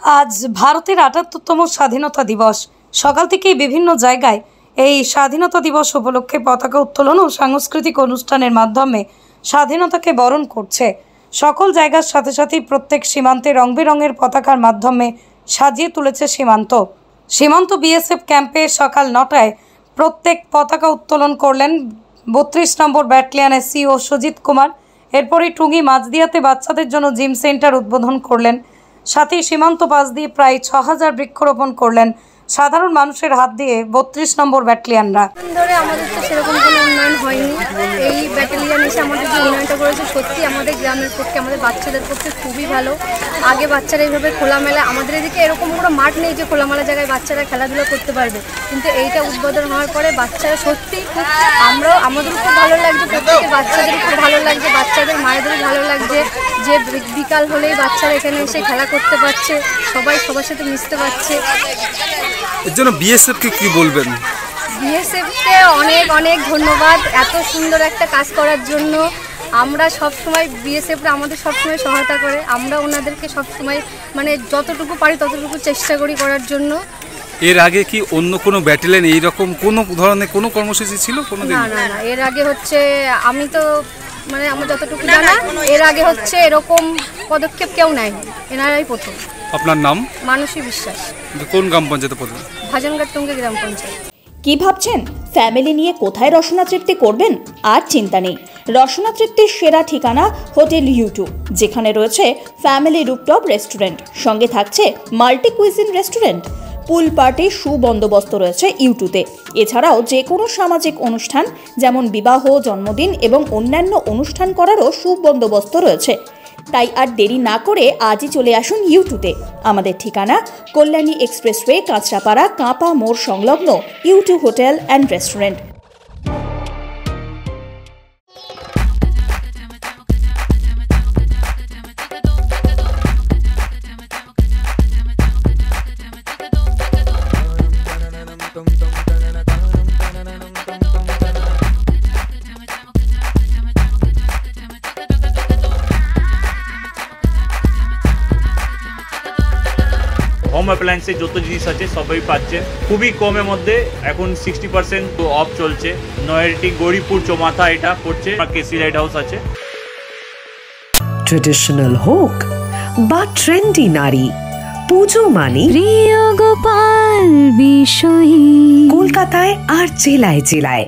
আজ ভারতের ৭৮তম স্বাধীনতা দিবস। সকাল থেকেই বিভিন্ন জায়গায় এই স্বাধীনতা দিবস উপলক্ষে পতাকা উত্তোলন ও সাংস্কৃতিক অনুষ্ঠানের মাধ্যমে স্বাধীনতাকে বরণ করছে। সকল জায়গার সাথে সাথেই প্রত্যেক সীমান্তে রং বেরঙের পতাকার মাধ্যমে সাজিয়ে তুলেছে সীমান্ত বিএসএফ ক্যাম্পে সকাল ৯টায় প্রত্যেক পতাকা উত্তোলন করলেন ৩২ নম্বর ব্যাটালিয়নের সিও সুজিত কুমার। এরপরই টুঙ্গি মাঝদিয়াতে বাচ্চাদের জন্য জিম সেন্টার উদ্বোধন করলেন। সাথে সীমান্ত পাশ দিয়ে প্রায় ৬,০০০ বৃক্ষরোপণ করলেন সাধারণ মানুষের হাত দিয়ে ৩২ নম্বর ব্যাটালিয়নরা। ধরে আমাদের তো সেরকম কোনো উন্নয়ন হয়নি। এই ব্যাটালিয়ন এসে আমাদের যে উন্নয়নটা করেছে সত্যি আমাদের গ্রামের পক্ষে, আমাদের বাচ্চাদের পক্ষে খুবই ভালো। আগে বাচ্চারা এইভাবে খোলামেলা, আমাদের এদিকে এরকম কোনো মাঠ নেই যে খোলামেলা জায়গায় বাচ্চারা খেলাধুলা করতে পারবে, কিন্তু এইটা উদ্বোধন হওয়ার পরে বাচ্চারা সত্যি খুব, আমাদের খুব ভালো লাগছে, প্রত্যেকের বাচ্চাদের খুব ভালো লাগছে, বাচ্চাদের মায়েদেরও ভালো লাগছে যে বিকাল হলেই বাচ্চারা এখানে এসে খেলা করতে পারছে, সবাই সবার সাথে মিশতে পারছে। এর জন্য বিএসএফকে কি বলবেন? বিএসএফকে অনেক অনেক ধন্যবাদ এত সুন্দর একটা কাজ করার জন্য। আমরা সবসময় বিএসএফরা আমাদের সবসময় সহায়তা করে, আমরা ওনাদেরকে সবসময় মানে যতটুকু পারি ততটুকু চেষ্টা করি করার জন্য। এর আগে কি অন্য কোনো ব্যাটালিয়ন এইরকম কোনো ধরনের কোনো কর্মসূচি ছিল কোনোদিন? না, এর আগে হচ্ছে আমি তো মানে আমার যতটুকু জানা এর আগে হচ্ছে এরকম পদক্ষেপ কেউ নেয়নি, এনারাই প্রথম। আপনার নাম? মানসী বিশ্বাস। কোন গ্রাম পঞ্চায়েতে পড়েন? ভাজনঘাট টুঙ্গি গ্রাম পঞ্চায়েত। কি ভাবছেন ফ্যামিলি নিয়ে কোথায় রসনা তৃপ্তি করবেন? আর চিন্তা নেই, রসনা তৃপ্তির সেরা ঠিকানা হোটেল ইউ2, যেখানে রয়েছে ফ্যামিলি রুফটপ রেস্টুরেন্ট, সঙ্গে থাকছে মাল্টি কুইজিন রেস্টুরেন্ট। পুল পার্টির সুবন্দোবস্ত রয়েছে ইউ2তে। এছাড়াও যে কোনো সামাজিক অনুষ্ঠান যেমন বিবাহ, জন্মদিন এবং অন্যান্য অনুষ্ঠান করারও সুবন্দোবস্ত রয়েছে। তাই আর দেরি না করে আজই চলে আসুন ইউ2তে। আমাদের ঠিকানা কল্যাণী এক্সপ্রেসওয়ে, কাঁচরাপাড়া, কাঁপা মোড় সংলগ্ন ইউ2 হোটেল অ্যান্ড রেস্টুরেন্ট। হোম অ্যাপ্লায়েন্সে যত জিনিস আছে সবই পাচ্ছেন খুবই কমের মধ্যে। এখন 60% অফ চলছে। নয়ারটি গৌরীপুর চৌমাথা এটা পড়ছে, কেসি লাইট হাউস আছে। ট্রেডিশনাল হোক বা ট্রেন্ডি নারী, পুজো মানে প্রিয় গোপাল বিষয়ী। কলকাতায় আর জেলায় জেলায়